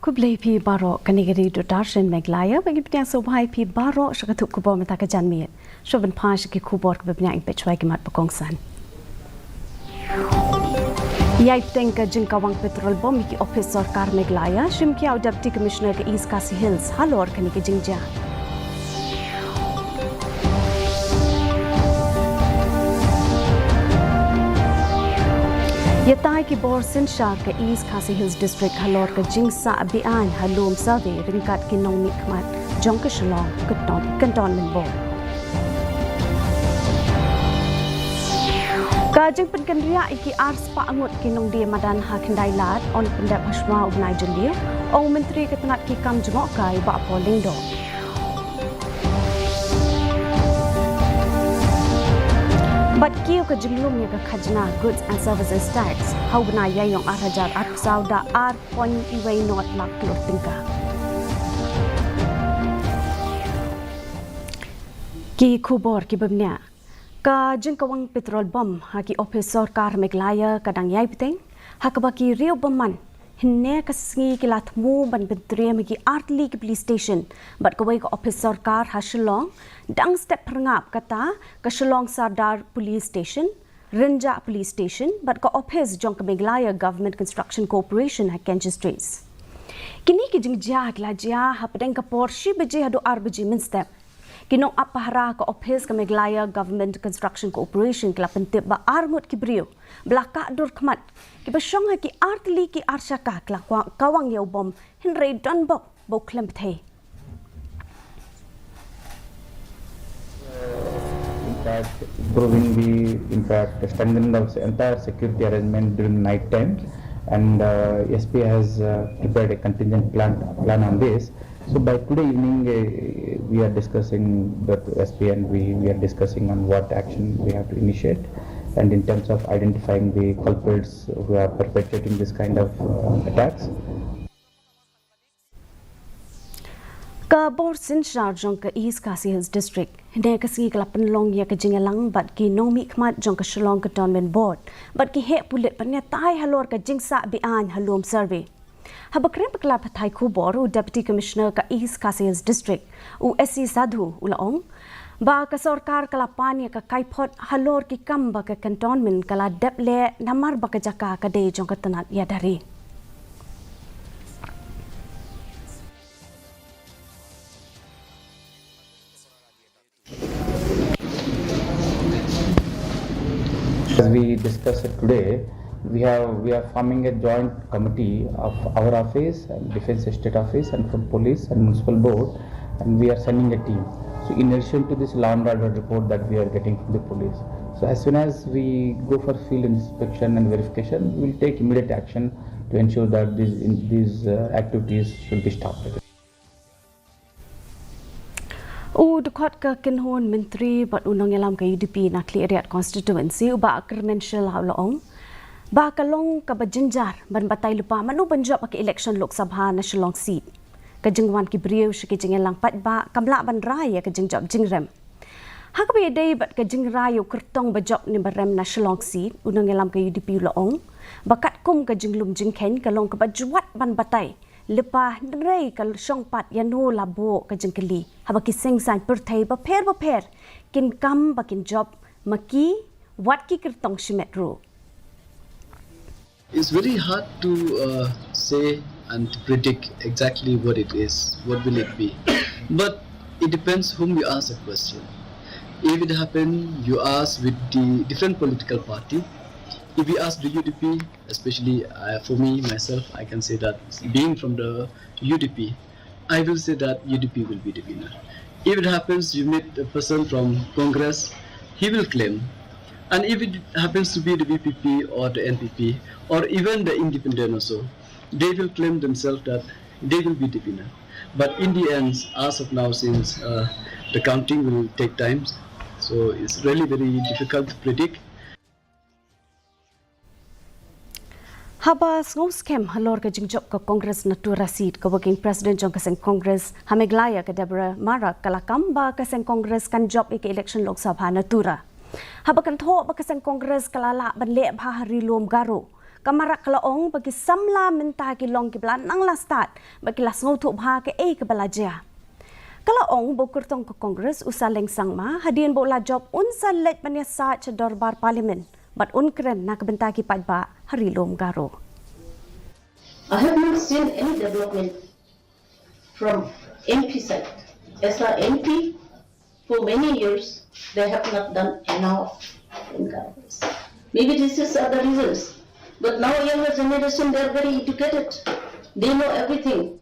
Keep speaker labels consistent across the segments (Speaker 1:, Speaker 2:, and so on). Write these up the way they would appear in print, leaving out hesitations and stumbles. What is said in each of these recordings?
Speaker 1: Kublai pi baro kanigari do darshan Meghalaya bagi pitiang sobhai pi baro shakatuk kubor mata ka janmiet. Shoban pash ki kubor ka bibnya ing pechwai ki mat pakongsan. Yai pitiang ka jingkawang petrol bom ki office sarkar Meghalaya shim ki Deputy Commissioner ka East Khasi Hills halor kanigi jingja. Yatai ki bor sinshar ka East Khasi Hills District halor ka jingsa abian halum survey ringkat ki nong mikmat jong ka shalong cantonment board. Ka jing penkenria iki ars pa angut ki nong dia madan ha kendai lat on pendap hashma ubnai jelir ong menteri ketenat ki kam jengok kai ba polling do. But kiyo ka jinglum ya ka khajna goods and services tax how bna yayong 8,000 sauda ar pon iway not lak tingka. Ki kubor ki bemnya ka jingkawang petrol bom ha ki office sarkar Meghalaya kadang yai piteng ha ka baki riu beman hinne ka singi ki latmu ban bentre magi artli ki police station but ka wai ka office sarkar ha shillong dang step perngap kata ka shillong sardar police station Rinja police station but ka office jong ka Meghalaya Government Construction Corporation ha Kenji Streets kini ki jingja la jia ha pedeng ka porshi beje hadu arbeji min step kinong apahara ka office ka Meghalaya Government Construction Corporation kala pentip ba armut ki brio belaka dur khmat ki basyong ha ki artli ki arshaka kala kawang yau bom hinrei don bok bo klem the.
Speaker 2: In fact strengthening of the entire security arrangement during night times, and SP has prepared a contingent plan on this. So by today evening we are discussing with SP and we are discussing on what action we have to initiate, and in terms of identifying the culprits who are perpetrating this kind of attacks.
Speaker 1: Ka bor sinshar jong ka East Khasi Hills District hinde ka singi kala penlong ya ka jingalang bat ki nong mi khmat jong ka shalong cantonment board bat ki he pulit panya tai halor ka jingsa bian halum survey habakre bakla pathai khu bor u Deputy Commissioner ka East Khasi Hills District u SC Sadhu ulaong ba ka sarkar kala pan ya ka kaipot halor ki kam ba ka cantonment kala deple namar ba ka jaka ka de jong ka tanat ya dari.
Speaker 2: As we discussed today, we are forming a joint committee of our office and Defence Estate Office and from Police and Municipal Board, and we are sending a team. So in addition to this law and order report that we are getting from the police, so as soon as we go for field inspection and verification, we will take immediate action to ensure that these activities should be stopped.
Speaker 1: Dukot ka kinhon menteri bat unang yalam ka UDP na clear constituency uba credential haulaong ba kalong ka bajinjar ban batay lupa manu banjop ka election Lok Sabha na shillong seat ka jingwan ki brieu shi ki jingelang pat ba kamla ban raya ka jingjop jingrem ha ka day bat ka jingrayo kertong bajop ni barem na shillong seat unang yalam ka UDP laong bakat kum ka jinglum jingken kalong ka bajwat ban batay lepa rei kal shong pat yanu labo ka jingkeli habaki sing san perthai ba pher kin kam bakin job maki wat ki kertong shimetro.
Speaker 3: It's very hard to say and to predict exactly what it is, what will it be, but it depends whom you ask a question. If it happen you ask with the different political party. If we ask the UDP, especially for me, myself, I can say that being from the UDP, I will say that UDP will be the winner. If it happens you meet a person from Congress, he will claim. And if it happens to be the VPP or the NPP or even the independent also, they will claim themselves that they will be the winner. But in the end, as of now, since the counting will take time, so it's really very difficult to predict.
Speaker 1: Haba ngos kem halor ka jingjop ka Congress na tura seat ka working president jong kaseng Congress ha Meghalaya ka Deborah Mara kalakam ba kaseng Congress kan job ik election Lok Sabha na tura. Haba kan tho ba kaseng Congress kalala ban le bha hari lom garo kamarak kalaong bagi samla mentah ki long ki belan nang la start bagi las ngau tu bha ke ke belajar. Kalaong bokur tong ke Kongres usaleng sangma hadian bo la job unsa let maniasa cha dorbar parlimen bat unkren nak bentah ki padba hari lom garo.
Speaker 4: I have not seen any development from MP side. As our MP, for many years, they have not done enough in governance. Maybe this is other reasons. But now younger generation, they are very educated. They know everything.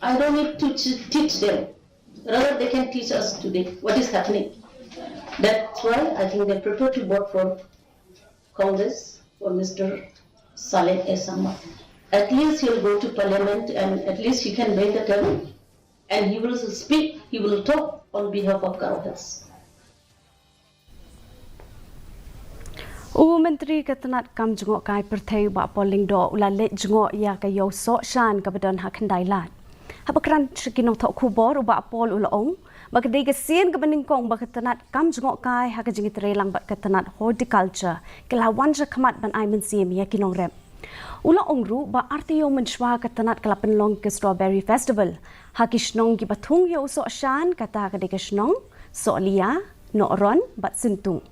Speaker 4: I don't need to teach them. Rather, they can teach us today what is happening. That's why I think they prefer to vote for Congress, for Mr. Saleh Esama. At least he will go to parliament and at least he can bring the table and he will speak, he will talk on behalf of Karakas.
Speaker 1: Menteri Ketenat Kam Jengok Kai Pertai Bak Poling Do Ulalit Jengok Ya Kayo Sok Shan Kabadan Hakandai Lat. Habakran Kinong Tok Kubor Ubak Pol Ulaong Bakadai Kesien Kebeningkong Bak Ketenat Kam Jengok Kai Hakajingi Terelang Bak Ketenat Horticulture Kelawan Jakamat Ban Ai Mensim Ya Kinong Rep. Ula ongru ba artiyo menshwa ketenat kelapen long ke Strawberry Festival. Hakishnong ki batung ya usok shan kata kadekishnong, so'lia, no'ron, bat sintung.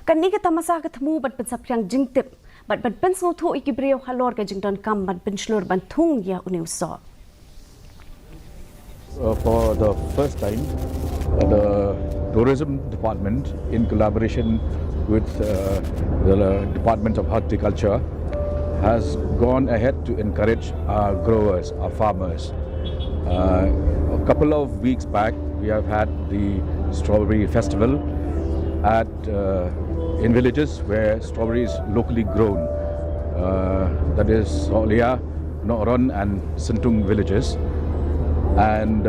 Speaker 1: Kani kata masa ketemu bat pensapyang jingtip, bat pensngutu ikibriyo halor ke jingdon kam bat penslur bantung ya uni usok.
Speaker 5: For the first time, the tourism department in collaboration with the Department of Horticulture has gone ahead to encourage our growers, our farmers. A couple of weeks back, we have had the Strawberry Festival at in villages where strawberry is locally grown. That is Solia, No'ron and Sintung villages. And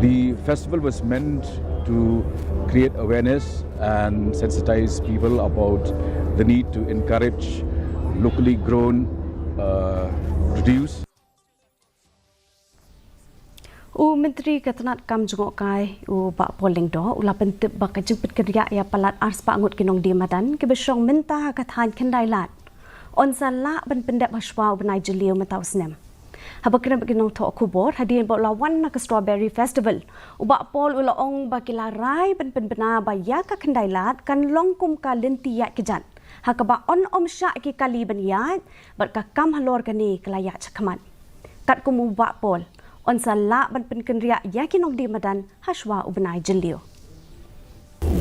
Speaker 5: the festival was meant to create awareness and sensitize people about the need to encourage locally grown produce.
Speaker 1: Menteri Ketenat Kam Jengok Kai Bak Poling Do Ula Pentip Bak Kajempit Kerja Ya Palat Ars Pangut Kinong Dimadan Kebesong Mentah Katahan Kendai Lat On Salak Ben Pendek Baswa Benai Jeliu Metau Senem Habakena Kinong Tok Kubor Hadirin Bak Lawan Nak Strawberry Festival Ubak Pol Ula Ong Bakila Rai Ben Bena Baya Ka Kendai Lat Kan Longkum Ka Lenti Yak Kejat Hakaba on syak ki kali benyat bat ka kam halor kani kelayak cakamat. Kat kumu bak pol on salak ban penkenriak yakinong di madan haswa ubenai jeliu.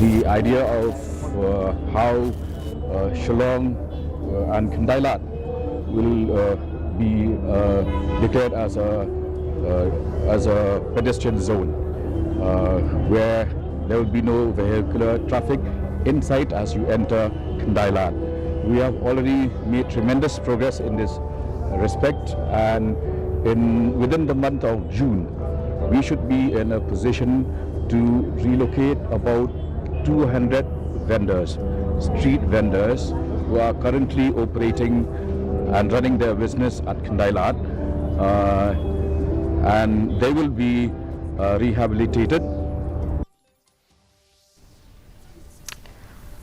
Speaker 5: The idea of how Shillong and Kandailat will be declared as a pedestrian zone where there will be no vehicular traffic inside as you enter Kandailat. We have already made tremendous progress in this respect, and within the month of June, we should be in a position to relocate about 200 vendors, street vendors who are currently operating and running their business at Kandailat, and they will be rehabilitated.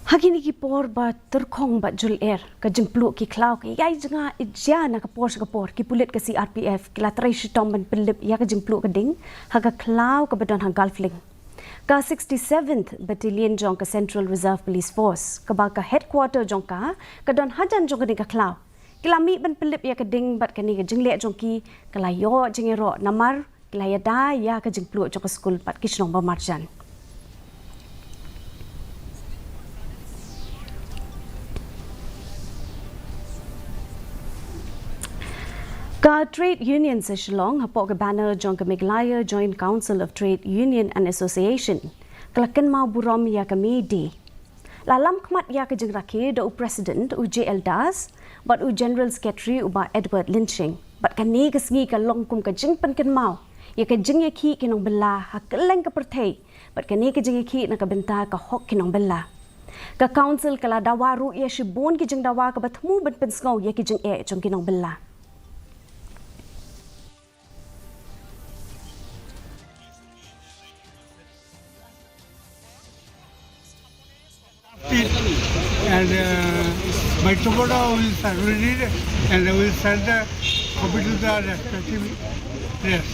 Speaker 1: Hagini ki por ba terkong ba jul air ka jengpluk ki klau ki yai jenga ija na ka por ki pulit ka CRPF ki la trai shitom ban pelip ya ka jengpluk ka ding haga klau ka badon hang galfling ka 67th Battalion jong ka Central Reserve Police Force ka ba ka headquarter jong ka don hajan jong ka ding ka klau kilami ban pelip ya ka ding bat ka ni ka jengle jong ki kala yo jengero namar kila ya da ya ka jengpluk jong ka school pat kishnong ba marjan. Ka Trade Union sa Shillong hapok ka banner jong ka Meghalaya Joint Council of Trade Union and Association kalakan mau burom ya kami di lalam kmat ya ka jeng rakir da President JL Das bat General Secretary uba Edward Lynching bat kani ka sengi ka longkum ka jeng penken mau ya ka jeng ya ki kinong bela hakeleng ka pertai bat kani ka jeng ya ki na ka benta ka hok kinong bela ka council kala dawaru ya shibon ki jeng dawa ka batmu ban pensngau ya ki jeng jong kinong bela.
Speaker 6: And By tomorrow we will circulate it and we will send the copy to the respective place.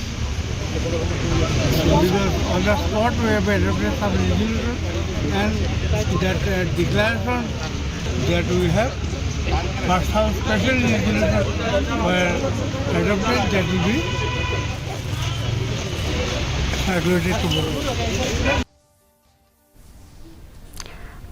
Speaker 6: Because on the spot we have adopted some resolution and that declaration that we have for some special resolution were adopted that will be circulated tomorrow.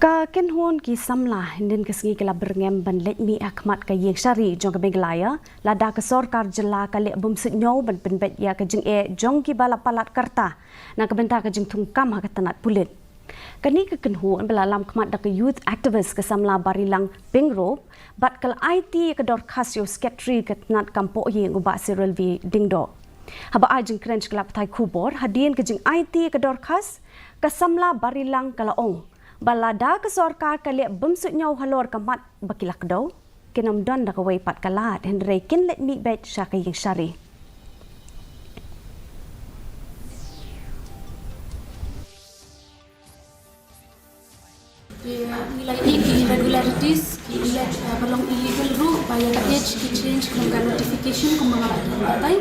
Speaker 1: Ka kenhon ki samla hindin kesengi kala berngem ban letmi akmat ka yeng syari jong ka Meghalaya lada ka sorkar jela ka lek bum senyo ban penbet ya ka jeng jong ki bala palat karta na ka benta ka jeng tungkam ha ka tanat pulit kani ka kenhon bala lam kmat da ka youth activist ka samla barilang pengrop bat kal IT ka dor Khasi secretary ka tanat kampo yeng uba Cyril V dingdo haba ajeng krench kelap thai kubor hadien ka jeng IT ka dor Khas ka samla barilang kalaong balada ke sorkar kali bumsut nyau halor kamat bakilak do kinam don da kawai pat kalat hendrei kin let mi bet syaka yang syari
Speaker 7: nilai irregularities belum illegal ru bayar age ki change kumga notification kumga batai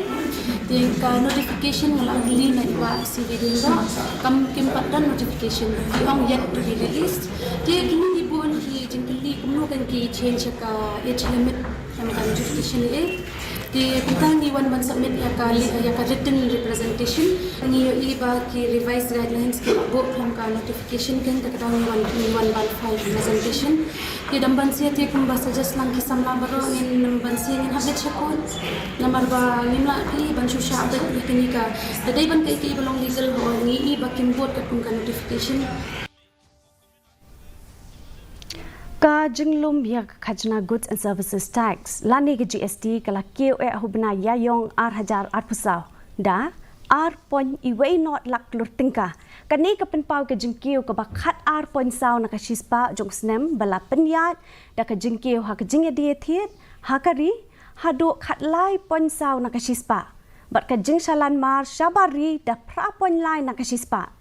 Speaker 7: ka notification ngalagli na iwa CVD ndo kam kimpat dan notification yang yet to be released dia kini ibuan ki jengkeli kumno kan ki change ka age limit sama notification ni di tentang iwan ban submit ya ka written representation ngi yo iba ki revised guidelines ki bo kam ka notification kan ka kadang iwan ban file presentation di damban sia ti kum basa just lang ki samla baro ngin namban sia ngin habit syakon namar ba ngimla ki ban susha update kini ka dadai ban kai ki belong legal ho ngi iba kim bot ka kum ka notification
Speaker 1: ka jenglum ya khajna goods and services tax lani ke GST kala keu hubna yayong hajar pusau da point iwei not lak lur tingka kani ka penpau ke jengkiu ka bakhat point sau na ka shispa jong snem bala penyat da ka jengkiu ha ka jingya dia thiet hakari hadu khat lai point sau na ka shispa bat ka jing shalan mar shabari da pra point lai na ka shispa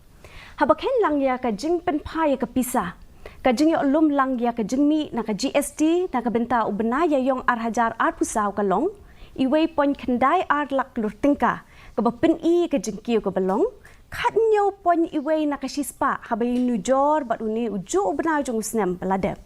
Speaker 1: habakhen lang ya ka jing penpai ka pisa ka jing yo lum lang ya ka jingmi na ka GST na ka benta ubna yayong hajar pusau ka long iwei point khandai lak lur tingka ka bapin I ka jingkiu ka balong khat nyo point iwei na ka shispa habai nujor bat uni uju ubna jong snem balade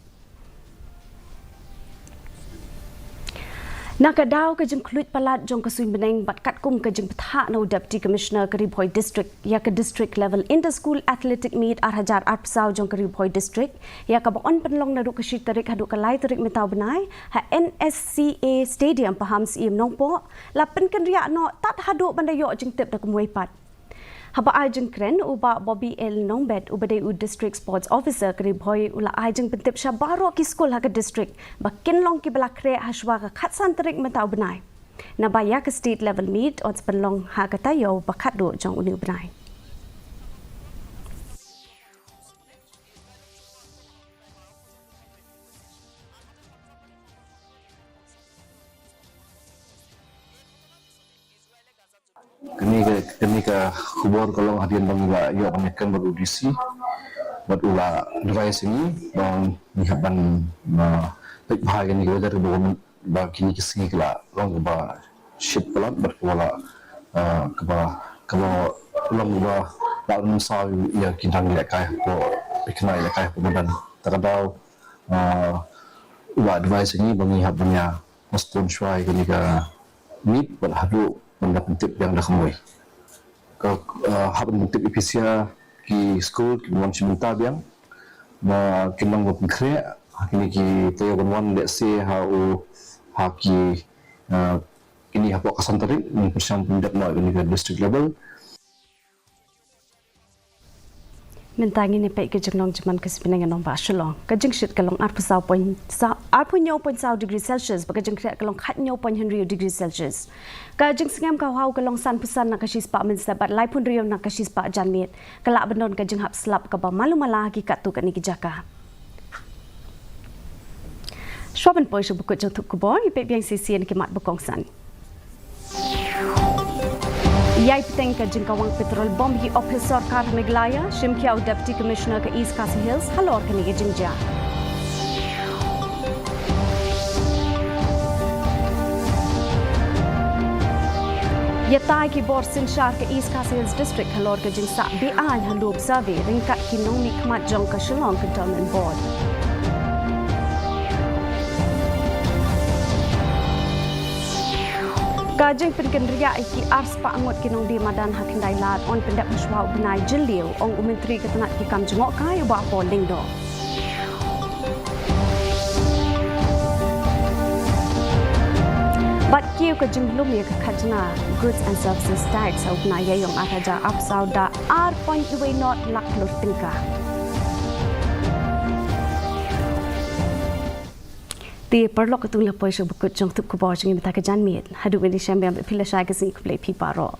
Speaker 1: nakadaw ka jing kluit palat jong kasuin beneng bat kat kum ka jing patha no deputy commissioner Karibhoi district ya ka district level inter school athletic meet hajar pusau jong Karibhoi district ya ka bon penlong na ru ka shit tarik hadu ka lai tarik metaw benai ha NSCA stadium paham sim nongpo la pen kan ria no tat hadu bandayo jing tip da kumwei pat haba ajeng kren uba Bobby L Nongbet ubadai u district sports officer Karibhoi ula ajeng pentip syabaro ki school ha ka district bakin long ki bala kre hashwa ka khatsan tarik metaw benai na baya ka state level meet odds penlong ha ka tayo bakat do jong uni benai
Speaker 5: kini ka kubor kolong hadian bang ila yo panyakan baru DC buat ula device ini bang nihaban baik bahagian ni dari bawah bang kini kesengi kala long ba ship pelat berkuala kaba ulang ba dalam saw ya kintang dia kai ko ikenai ya kai pemudan terkadau ula device ini bang nihabannya mustun syai kini ka meet berhadu benda pentip yang dah kemui. Kau hab pentip ipisia ki school ki mon chiminta biang ma kinang go pengkre kini ki tayo gon let's say how ki ini hapo kasantari min persian pendap no ini ke district level
Speaker 1: mentangi ni pek ke jenglong jaman ke sebenarnya nong ba shalong ka jing shit kalong pusau point sa degree celsius ba ka jing kre kalong khat nyo point henry degree celsius ka jing singam ka hau kalong san pusan na ka shis pa min sabat lai pun riyo na ka shis pa janmit kala benon ka jing hap slap ka ba malu mala ki katu ka ni ki jaka Shwaban poi shu bukut jong thuk kubor ni pek biang sisian ki mat bukong san Yai peteng ka jingkawang petrol bom hi office sarkar Meghalaya shimkiau deputy commissioner ka East Khasi Hills halor ka ni jingja Yatai ki bor sin shar ke East Khasi District halor ke jingsa bian halub survey ringkat kinong ni khmat jong ke Shillong Cantonment Board. Kajing penkendria iki ars pa angot kinong di madan hakin dailat on pendap muswa benai jeliu ong menteri ketenat ki kam jengok kai ba poling do. Bat kiu ke jenglum ya ke khajna goods and services tax au na ya yong ataja up sauda r.not lak lur tingka. Ti perlok tu la pois bukut jong tu ku bo jing ta ke jan miet hadu ni syam be pila shay ke sing ku play pi paro.